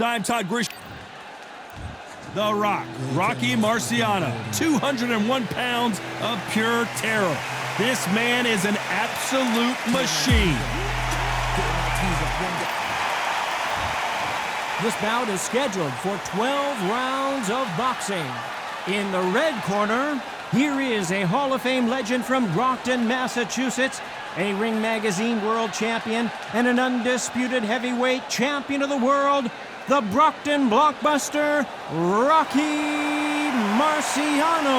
Time Todd Grish. The Rock, Rocki Marciano, 201 pounds of pure terror. This man is an absolute machine. This bout is scheduled for 12 rounds of boxing. In the red corner, here is a Hall of Fame legend from Brockton, Massachusetts, a Ring Magazine world champion, and an undisputed heavyweight champion of the world, the Brockton blockbuster, Rocki Marciano.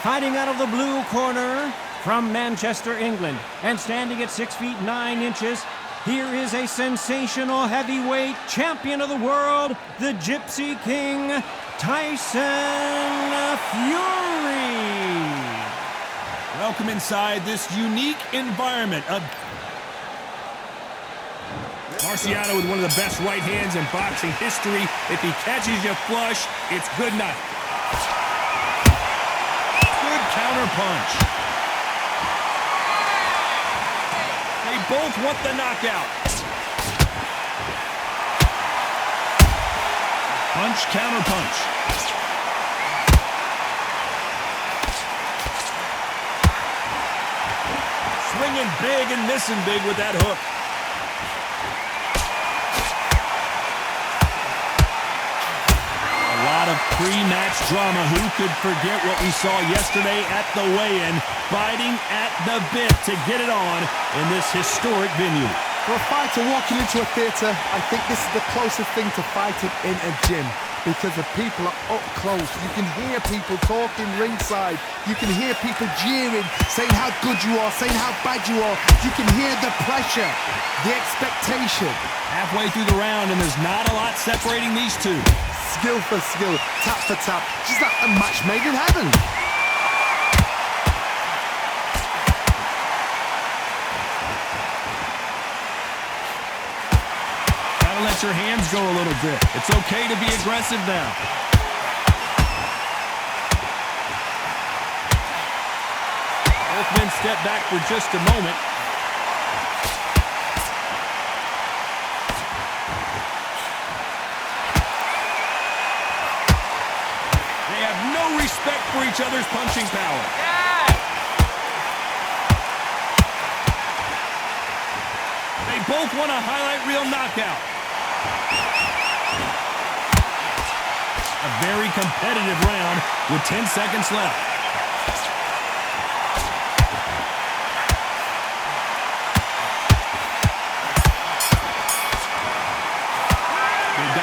Fighting out of the blue corner from Manchester, England, and standing at 6 feet 9 inches, here is a sensational heavyweight champion of the world, the Gypsy King, Taison Fьюри. Welcome inside this unique environment of Marciano with one of the best right hands in boxing history. If he catches you flush, it's good night. Good counter punch. They both want the knockout. Punch, counter punch. Swinging big and missing big with that hook. A lot of pre-match drama. Who could forget what we saw yesterday at the weigh-in, biting at the bit to get it on in this historic venue. For a fighter walking into a theatre, I think this is the closest thing to fighting in a gym, because the people are up close. You can hear people talking ringside. You can hear people jeering, saying how good you are, saying how bad you are. You can hear the pressure, the expectation. Halfway through the round, and there's not a lot separating these two. Skill for skill, tap for tap, just like a match made in heaven. Gotta let your hands go a little bit. It's okay to be aggressive now. Both men step back for just a moment. Respect for each other's punching power. Yeah! They both want a highlight reel knockout. A very competitive round with 10 seconds left.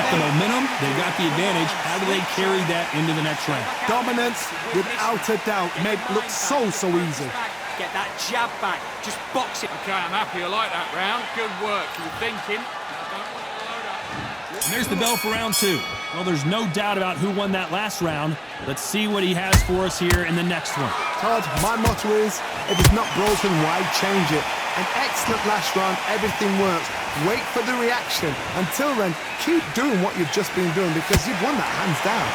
The momentum, they got the advantage. How do they carry that into the next round? Dominance, without a doubt, made it look so easy. Get that jab back, just box it. Okay, I'm happy. I like that round. Good work. You're thinking. And there's the bell for round two. Well, there's no doubt about who won that last round. Let's see what he has for us here in the next one. Todd, my motto is, if it's not broken, why change it? An excellent last round, everything works. Wait for the reaction. Until then, keep doing what you've just been doing, because you've won that hands down.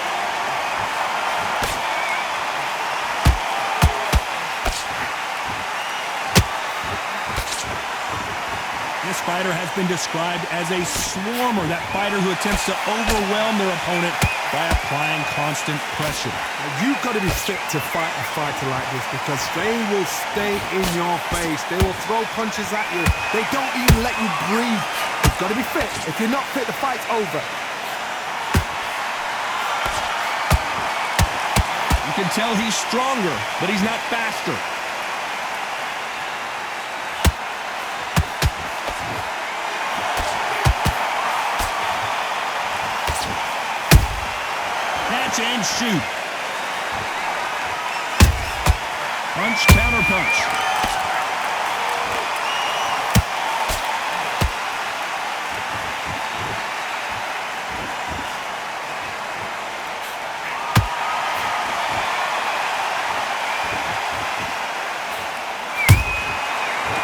This fighter has been described as a swarmer, that fighter who attempts to overwhelm their opponent by applying constant pressure. Now, you've got to be fit to fight a fighter like this, because they will stay in your face. They will throw punches at you. They don't even let you breathe. You've got to be fit. If you're not fit, the fight's over. You can tell he's stronger, but he's not faster. Catch and shoot. Punch, counter punch.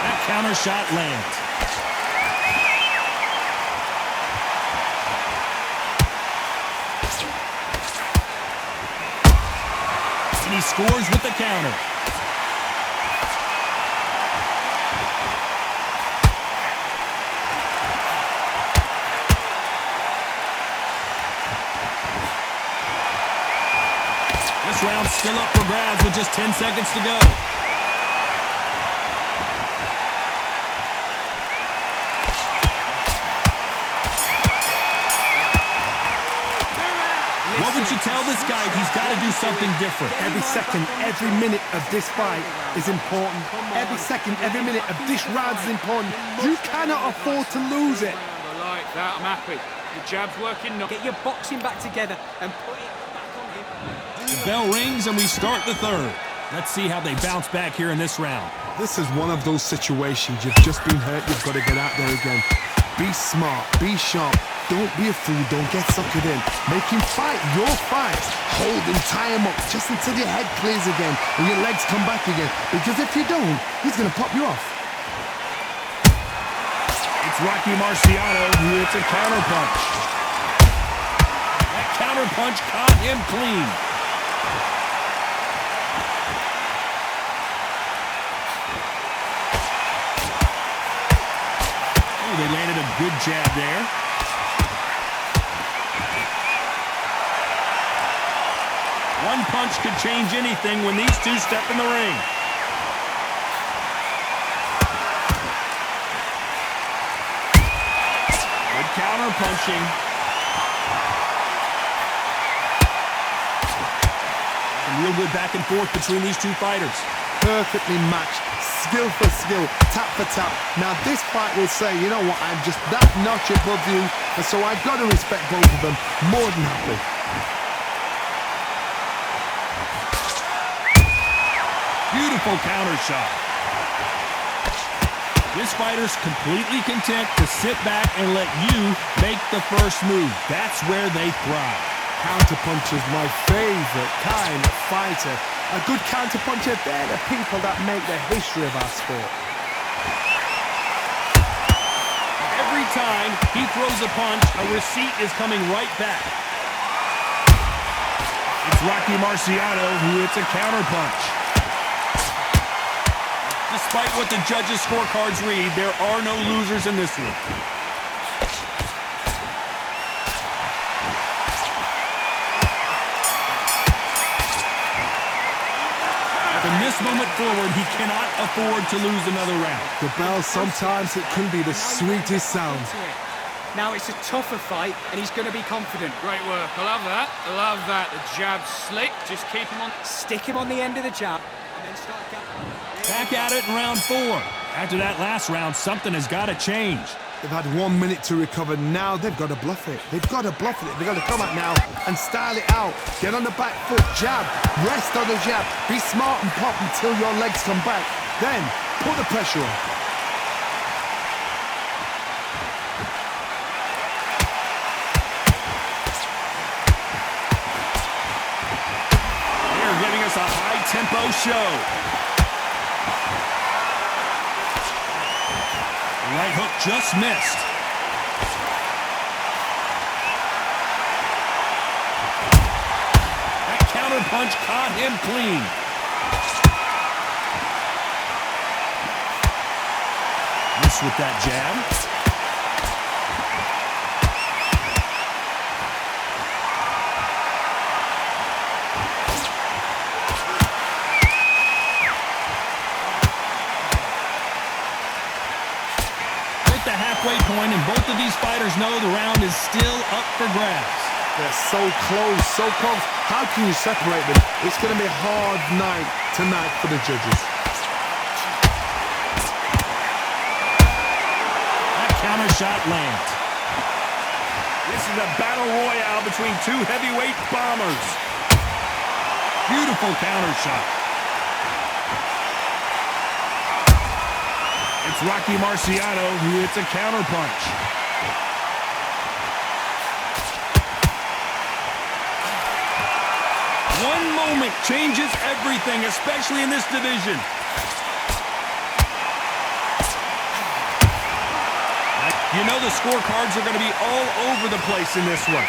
That counter shot lands. And he scores with the counter. This round's still up for grabs with just 10 seconds to go. What would you tell this guy? He's got to do something different. Every second, every minute of this fight is important. Every second, every minute of this round is important. You cannot afford to lose it. I like that. I'm happy. The jab's working. Get your boxing back together and put it back on him. The bell rings and we start the third. Let's see how they bounce back here in this round. This is one of those situations. You've just been hurt. You've got to get out there again. Be smart. Be sharp. Don't be a fool. Don't get suckered in. Make him fight your fight. Hold him, tie him up just until your head clears again and your legs come back again. Because if you don't, he's going to pop you off. It's Rocky Marciano who hits a counterpunch. That counterpunch caught him clean. Oh, they landed a good jab there. One punch could change anything when these two step in the ring. Good counter punching. And real good back and forth between these two fighters. Perfectly matched. Skill for skill. Tap for tap. Now this fight will say, you know what, I'm just that notch above you. And so I've got to respect both of them more than happy. Beautiful counter shot. This fighter's completely content to sit back and let you make the first move. That's where they thrive. Counterpuncher's my favorite kind of fighter. A good counterpuncher, they're the people that make the history of our sport. Every time he throws a punch, a receipt is coming right back. It's Rocky Marciano who hits a counterpunch. Despite what the judges' scorecards read, there are no losers in this one. From this moment forward, he cannot afford to lose another round. The bell, sometimes it can be the sweetest sound. Now it's a tougher fight, and he's going to be confident. Great work. I love that. I love that. The jab's slick. Just keep him on. Stick him on the end of the jab, and then start Back at it in round 4. After that last round, something has got to change. They've had 1 minute to recover. Now they've got to bluff it. They've got to bluff it. They've got to come out now and style it out. Get on the back foot, jab, rest on the jab. Be smart and pop until your legs come back. Then put the pressure on. They're giving us a high-tempo show. Right hook just missed. That counter punch caught him clean. Missed with that jab. Halfway point, and both of these fighters know the round is still up for grabs. They're so close, so close. How can you separate them? It's going to be a hard night tonight for the judges. That counter shot lands. This is a battle royale between two heavyweight bombers. Beautiful counter shot. It's Rocky Marciano who hits a counterpunch. One moment changes everything, especially in this division. You know the scorecards are going to be all over the place in this one.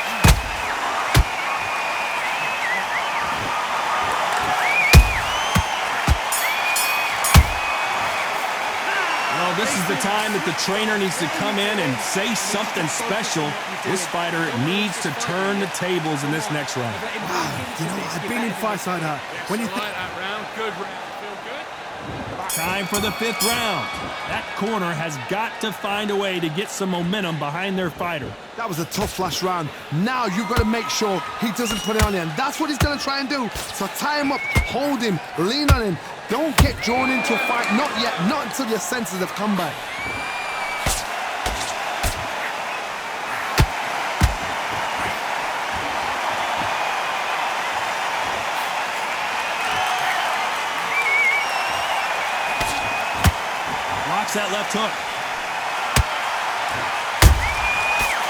This This is the time that the trainer needs to come in and say something special. This fighter needs to turn the tables in this next round. Wow, you know, I've been in fights like that. When you Like that round. Good round. Feel good? Time for the 5th round. That corner has got to find a way to get some momentum behind their fighter. That was a tough last round. Now you've got to make sure he doesn't put it on you, and that's what he's going to try and do. So tie him up, hold him, lean on him. Don't get drawn into a fight. Not yet. Not until your senses have come back. Blocks that left hook.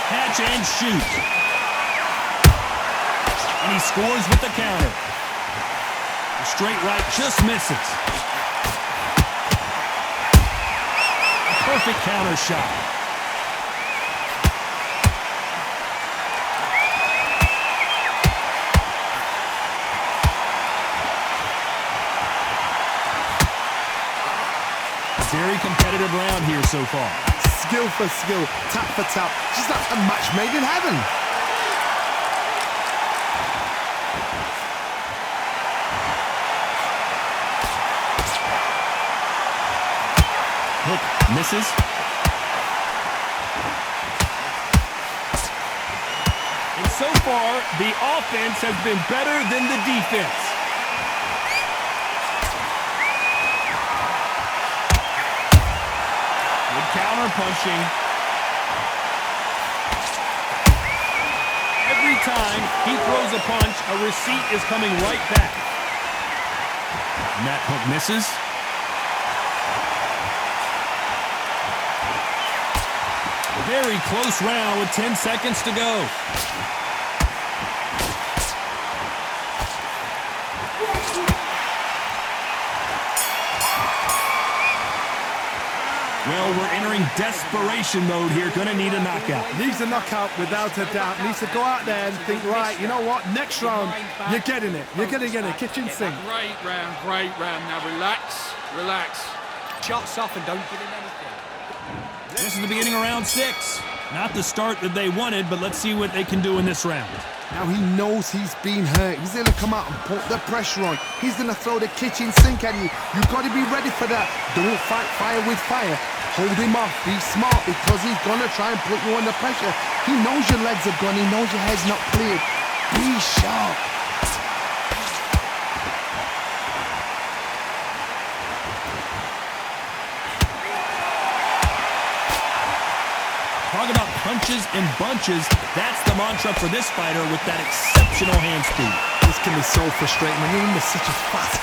Catch and shoot. And he scores with the counter. The straight right just misses. A perfect counter shot. Very competitive round here so far. Skill for skill, tap for tap. Just like a match made in heaven. Hook misses. And so far, the offense has been better than the defense. Counter punching. Every time he throws a punch, a receipt is coming right back. And that hook misses. Very close round with 10 seconds to go. Well, we're entering desperation mode here. Gonna need a knockout. Needs a knockout without a doubt. Needs to go out there and think, right, you know what? Next round, you're getting it. You're gonna get a kitchen sink. Great round, great round. Now relax, relax. Shots off and don't give him anything. This is the beginning of round 6. Not the start that they wanted, but let's see what they can do in this round. Now he knows he's been hurt. He's going to come out and put the pressure on. He's going to throw the kitchen sink at you. You've got to be ready for that. Don't fight fire with fire. Hold him off. Be smart because he's going to try and put you under pressure. He knows your legs are gone. He knows your head's not cleared. Be sharp. Talk about punches and bunches. That's the mantra for this fighter with that exceptional hand speed. This can be so frustrating when you're in such a fast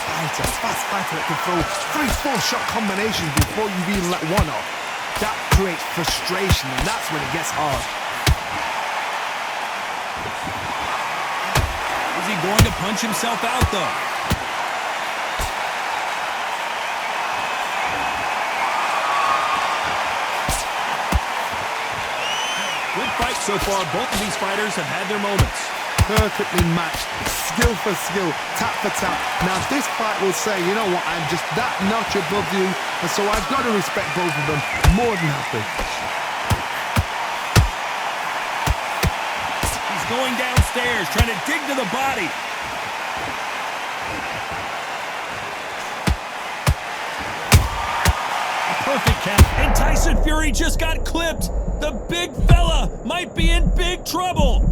fighter that can throw 3-4 shot combinations before you even let one off. That creates frustration, and that's when it gets hard. Is he going to punch himself out, though? Good fight so far. Both of these fighters have had their moments. Perfectly matched, skill for skill, tap for tap. Now this fight will say, you know what, I'm just that notch above you, and so I've got to respect both of them more than happy. He's going downstairs, trying to dig to the body. A perfect count. And Tyson Fury just got clipped. The big fella might be in big trouble.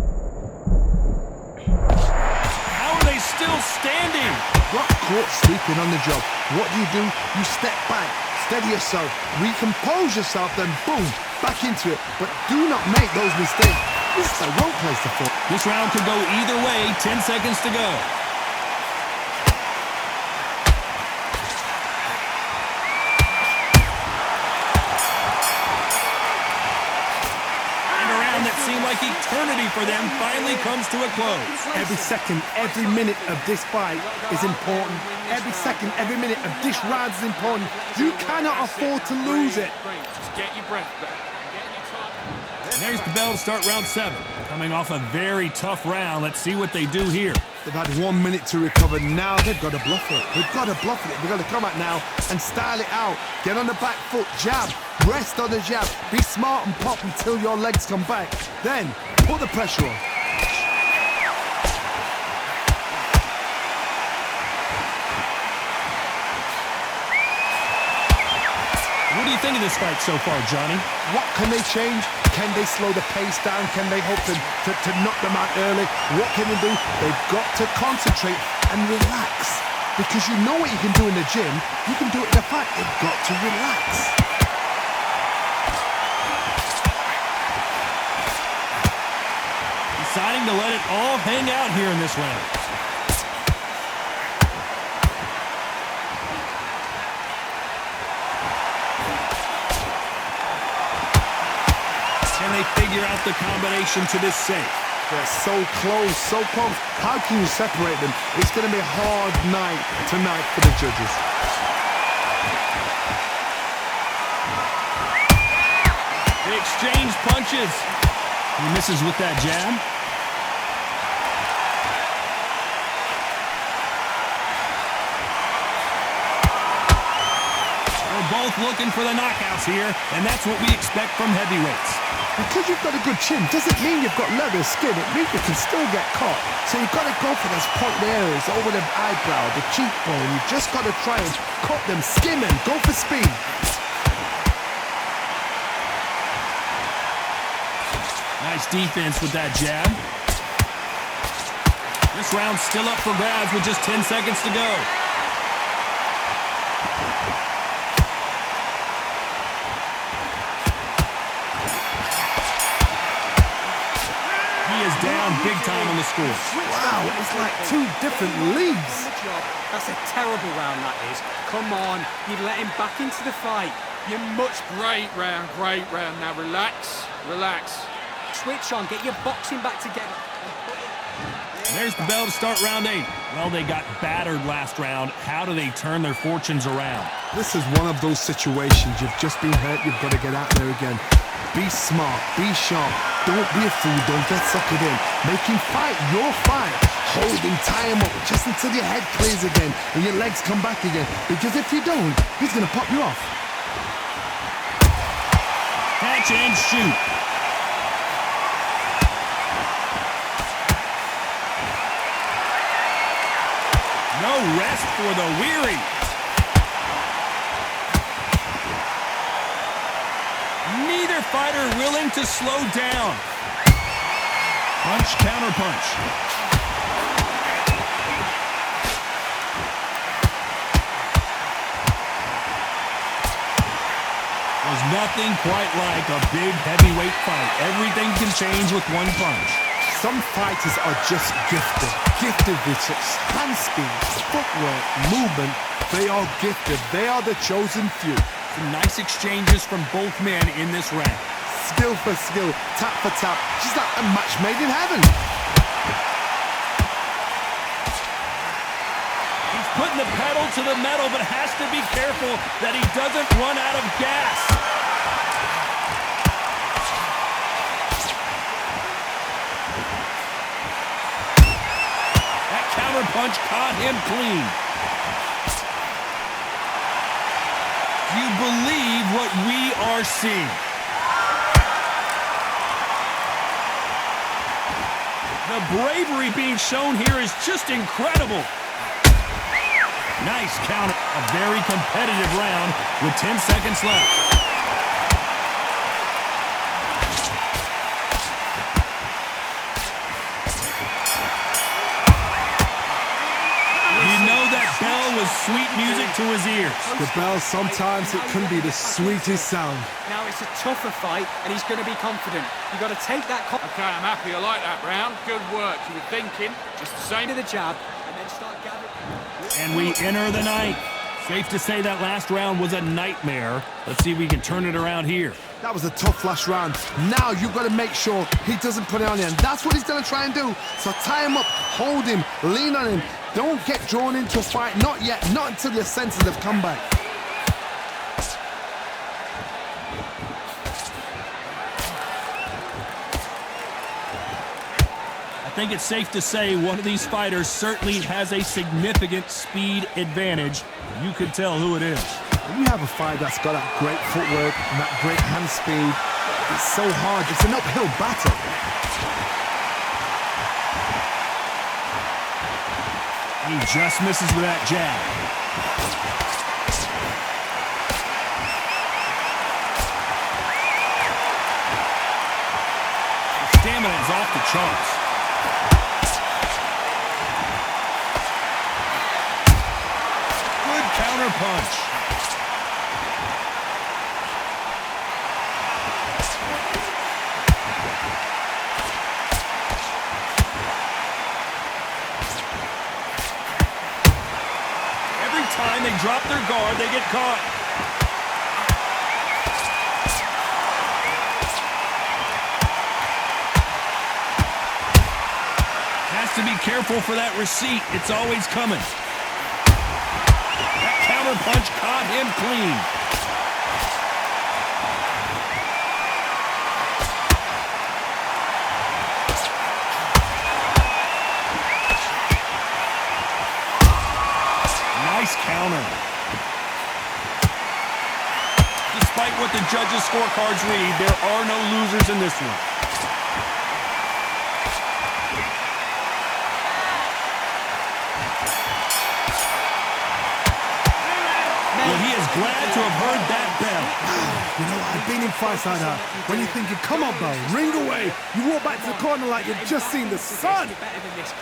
How are they still standing? Got caught sleeping on the job. What do? You step back, steady yourself, recompose yourself, then boom, back into it. But do not make those mistakes. This is the wrong place to fall. This round could go either way. 10 seconds to go. Like eternity for them finally comes to a close. Every second, every minute of this fight is important. Every second, every minute of this round is important. You cannot afford to lose it. Just get your breath back. And there's the bell to start round 7. Coming off a very tough round. Let's see what they do here. They've had 1 minute to recover. Now they've got to bluff it. They've got to bluff it. They've got to come out now and style it out. Get on the back foot, jab. Rest on the jab. Be smart and pop until your legs come back. Then, put the pressure on. What do you think of this fight so far, Johnny? What can they change? Can they slow the pace down? Can they hope to knock them out early? What can they do? They've got to concentrate and relax. Because you know what you can do in the gym, you can do it in the fight. You've got to relax. Deciding to let it all hang out here in this round. Can they figure out the combination to this safe? They're so close, so close. How can you separate them? It's going to be a hard night tonight for the judges. They exchange punches. He misses with that jab. They're both looking for the knockouts here, and that's what we expect from heavyweights. Because you've got a good chin doesn't mean you've got leather skin. It means you can still get caught. So you've got to go for those point areas over the eyebrow, the cheekbone. You've just got to try and cut them, skim them, go for speed. Nice defense with that jab. This round's still up for grabs with just 10 seconds to go. He is down big time on the score. Wow, it's like two different leagues. That's a terrible round, that is. Come on, you've let him back into the fight. You're much... Great round, great round. Now relax, relax. Switch on, get your boxing back together. There's the bell to start round 8. Well, they got battered last round. How do they turn their fortunes around? This is one of those situations. You've just been hurt. You've got to get out there again. Be smart. Be sharp. Don't be a fool. Don't get suckered in. Make him fight your fight. Hold him, tie him up just until your head clears again and your legs come back again. Because if you don't, he's going to pop you off. Catch and shoot. No rest for the weary. Neither fighter willing to slow down. Punch, counter punch. There's nothing quite like a big heavyweight fight. Everything can change with one punch. Some fighters are just gifted. Gifted with such hand speed, footwork, movement. They are gifted. They are the chosen few. Some nice exchanges from both men in this round. Skill for skill, tap for tap. Just like a match made in heaven. He's putting the pedal to the metal, but has to be careful that he doesn't run out of gas. That counter punch caught him clean. Do you believe what we are seeing? The bravery being shown here is just incredible. Nice counter. A very competitive round with 10 seconds left. You know that bell was sweet music to his ears. The bell, sometimes it can be the sweetest sound. Now it's a tougher fight, and he's going to be confident. You've got to take that Okay, I'm happy. I like that round. Good work. You were thinking just the same. to the jab, and then start gathering. And we enter the ninth. Safe to say that last round was a nightmare. Let's see if we can turn it around here. That was a tough last round. Now you've got to make sure he doesn't put it on you, and that's what he's going to try and do. So tie him up, hold him, lean on him. Don't get drawn into a fight. Not yet. Not until your senses have come back. I think it's safe to say one of these fighters certainly has a significant speed advantage. You could tell who it is. When you have a fight that's got that great footwork and that great hand speed, it's so hard. It's an uphill battle. He just misses with that jab. The stamina is off the charts. Good counter punch. Time they drop their guard, they get caught. Has to be careful for that receipt. It's always coming. That counter punch caught him clean. Counter. Despite what the judges' scorecards read, there are no losers in this one. Well, he is glad to have heard that bell. You know, I've been in fights like that. When you're thinking, come on, bro, ring away. You walk back to the corner like you've just seen the sun.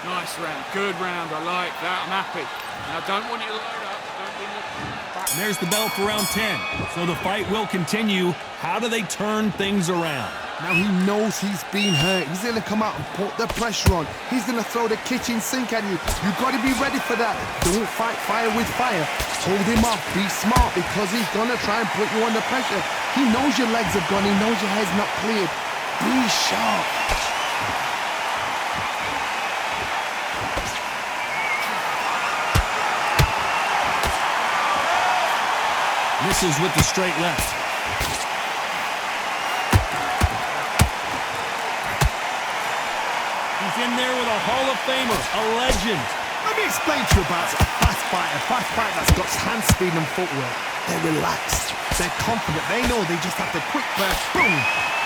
Nice round. Good round. I like that. I'm happy. Now, don't want you to load up. Don't be looking back. And there's the bell for round 10. So the fight will continue. How do they turn things around? Now he knows he's been hurt. He's going to come out and put the pressure on. He's going to throw the kitchen sink at you. You've got to be ready for that. Don't fight fire with fire. Hold him off. Be smart because he's going to try and put you under pressure. He knows your legs have gone. He knows your head's not cleared. Be sharp. Misses with the straight left. He's in there with a Hall of Famer, a legend. Let me explain to you about a fast fighter that's got hand speed and footwork. They're relaxed. They're confident. They know they just have to quick burst, boom.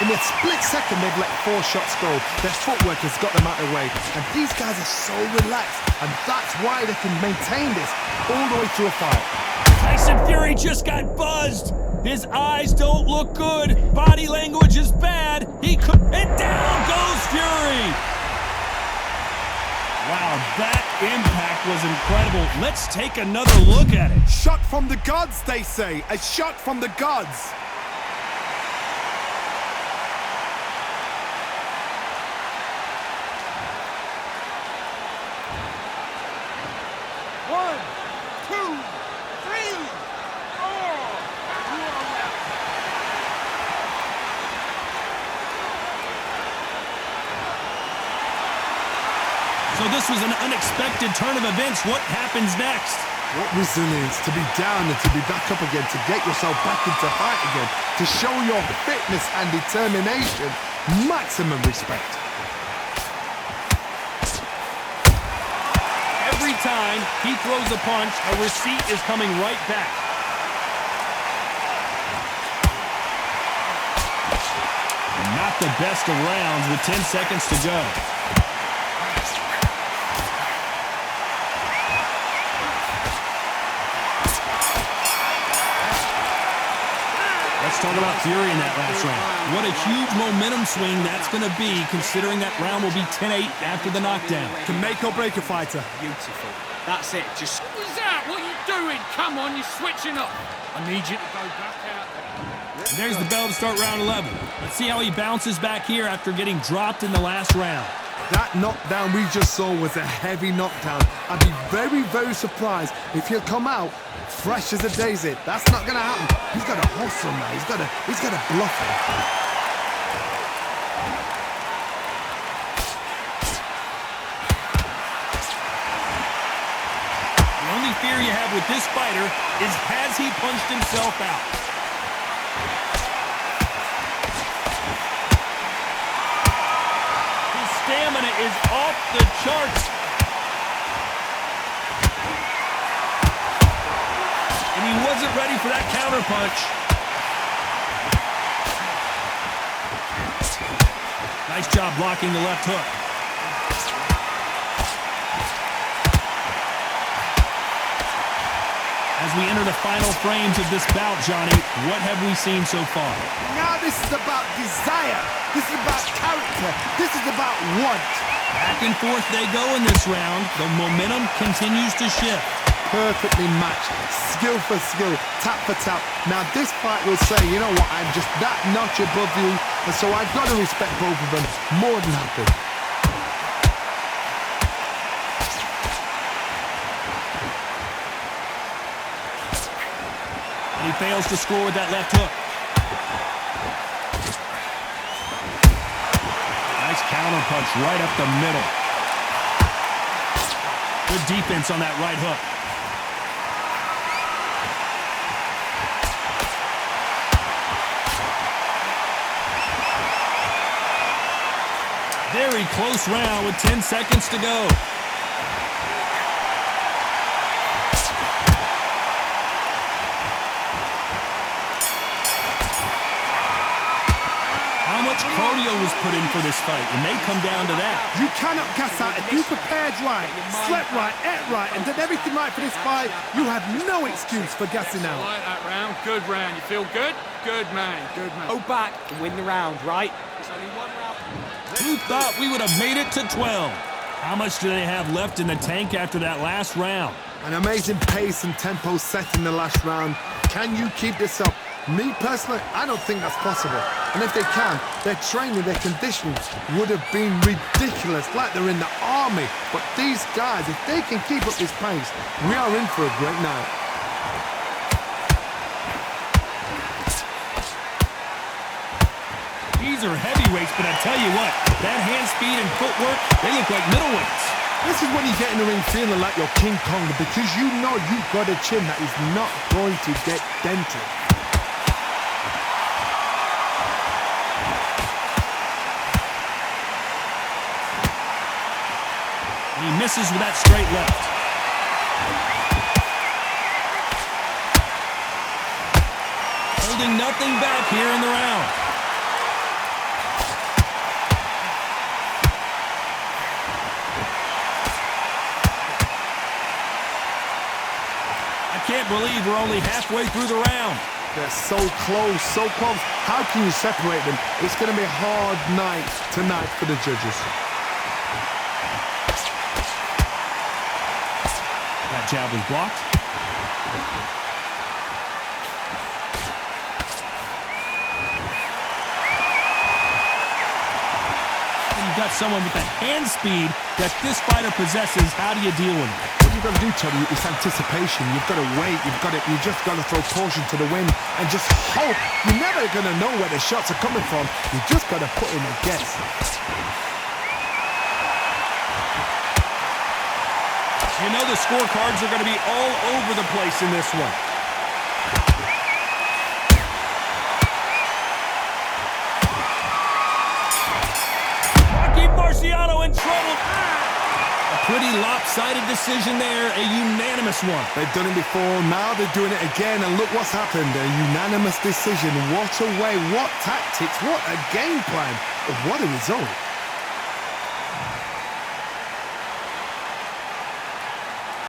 In a split second, they've let 4 shots go. Their footwork has got them out of the way. And these guys are so relaxed. And that's why they can maintain this all the way to a fight. Tyson Fury just got buzzed. His eyes don't look good. Body language is bad. And down goes Fury. Wow, that impact was incredible. Let's take another look at it. Shot from the gods, they say. A shot from the gods. So this was an unexpected turn of events. What happens next? What resilience to be down and to be back up again, to get yourself back into fight again, to show your fitness and determination. Maximum respect. Every time he throws a punch, a receipt is coming right back. And not the best of rounds with 10 seconds to go. Let's talk about Fury in that last round. What a huge momentum swing that's going to be, considering that round will be 10-8 after the knockdown. Can make or break a fighter. Beautiful. That's it. Just... What was that? What are you doing? Come on, you're switching up. I need you to go back out there. And there's the bell to start round 11. Let's see how he bounces back here after getting dropped in the last round. That knockdown we just saw was a heavy knockdown. I'd be very, very surprised if he'll come out fresh as a daisy. That's not gonna happen. He's got to hustle now. He's got to bluff him. The only fear you have with this fighter is, has he punched himself out? His stamina is off the charts. And He wasn't ready for that counter punch. Nice job blocking the left hook. As we enter the final frames of this bout, Johnny, what have we seen so far? Now this is about desire. This is about character. This is about want. Back and forth they go in this round. The momentum continues to shift. Perfectly matched. Skill for skill. Tap for tap. Now this fight will say, you know what, I'm just that notch above you. And so I've got to respect both of them more than happy. He fails to score with that left hook. Nice counter punch right up the middle. Good defense on that right hook. Very close round with 10 seconds to go. Cardio was put in for this fight. It may come down to that. You cannot gas out. If you prepared right, slept right, ate right, and did everything right for this fight, you have no excuse for gassing out. I like that round. Good round. You feel good? Good man. Good man. Go back and win the round, right? It's only one round. Who thought we would have made it to 12? How much do they have left in the tank after that last round? An amazing pace and tempo set in the last round. Can you keep this up? Me personally, I don't think that's possible. And if they can, their training, their conditioning would have been ridiculous, like they're in the army. But these guys, if they can keep up this pace, we are in for a great night. These are heavyweights, but I tell you what, that hand speed and footwork, they look like middleweights. This is when you get in the ring feeling like you're King Kong, because you know you've got a chin that is not going to get dented. He misses with that straight left. Holding nothing back here in the round. I can't believe we're only halfway through the round. They're so close, so close. How can you separate them? It's going to be a hard night tonight for the judges. That jab was blocked. And you've got someone with the hand speed that this fighter possesses. How do you deal with it? What you've got to do, Teddy, is anticipation. You've got to wait. You just got to throw caution to the wind and just hope. You're never going to know where the shots are coming from. You just got to put in a guess. You know the scorecards are going to be all over the place in this one. Marciano in trouble. A pretty lopsided decision there, a unanimous one. They've done it before, now they're doing it again, and look what's happened. A unanimous decision. What a way, what tactics, what a game plan, what a result.